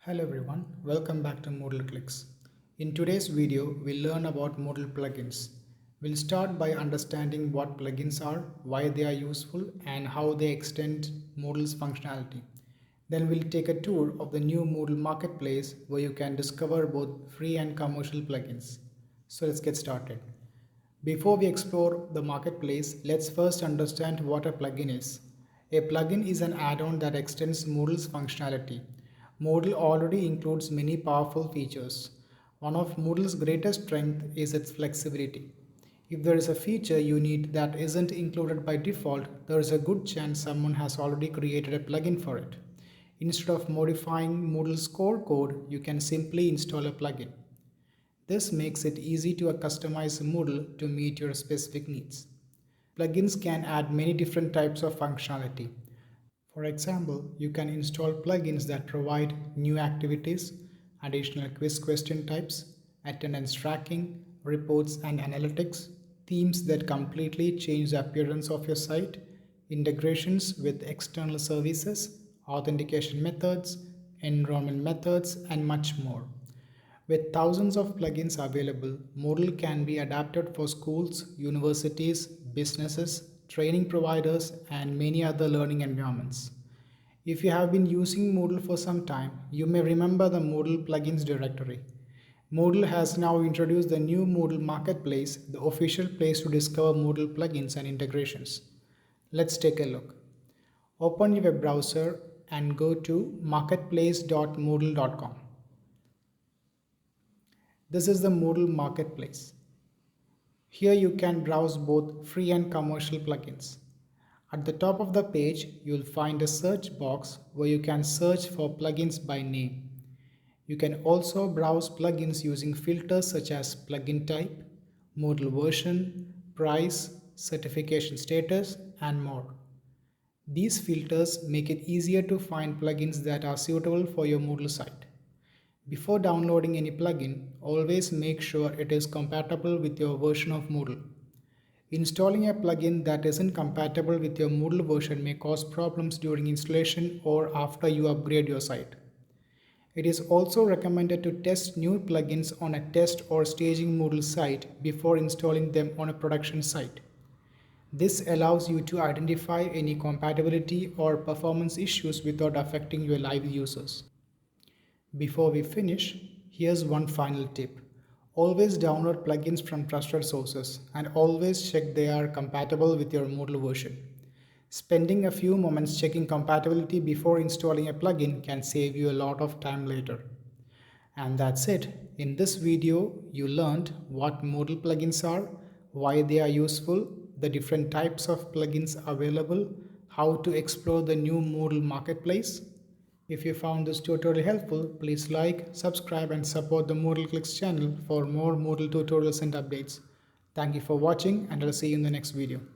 Hello everyone, welcome back to MoodleClicks. In today's video, we'll learn about Moodle plugins. We'll start by understanding what plugins are, why they are useful, and how they extend Moodle's functionality. Then we'll take a tour of the new Moodle Marketplace where you can discover both free and commercial plugins. So let's get started. Before we explore the marketplace, let's first understand what a plugin is. A plugin is an add-on that extends Moodle's functionality. Moodle already includes many powerful features. One of Moodle's greatest strengths is its flexibility. If there is a feature you need that isn't included by default, there is a good chance someone has already created a plugin for it. Instead of modifying Moodle's core code, you can simply install a plugin. This makes it easy to customize Moodle to meet your specific needs. Plugins can add many different types of functionality. For example, you can install plugins that provide new activities, additional quiz question types, attendance tracking, reports and analytics, themes that completely change the appearance of your site, integrations with external services, authentication methods, enrollment methods, and much more. With thousands of plugins available, Moodle can be adapted for schools, universities, businesses, training providers, and many other learning environments. If you have been using Moodle for some time, you may remember the Moodle plugins directory. Moodle has now introduced the new Moodle Marketplace, the official place to discover Moodle plugins and integrations. Let's take a look. Open your web browser and go to marketplace.moodle.com. This is the Moodle Marketplace. Here you can browse both free and commercial plugins. At the top of the page, you'll find a search box where you can search for plugins by name. You can also browse plugins using filters such as plugin type, Moodle version, price, certification status, and more. These filters make it easier to find plugins that are suitable for your Moodle site. Before downloading any plugin, always make sure it is compatible with your version of Moodle. Installing a plugin that isn't compatible with your Moodle version may cause problems during installation or after you upgrade your site. It is also recommended to test new plugins on a test or staging Moodle site before installing them on a production site. This allows you to identify any compatibility or performance issues without affecting your live users. Before we finish, here's one final tip. Always download plugins from trusted sources and always check they are compatible with your Moodle version. Spending a few moments checking compatibility before installing a plugin can save you a lot of time later. And that's it. In this video, you learned what Moodle plugins are, why they are useful, the different types of plugins available, how to explore the new Moodle Marketplace. If you found this tutorial helpful, please like, subscribe and support the MoodleClicks channel for more Moodle tutorials and updates. Thank you for watching and I'll see you in the next video.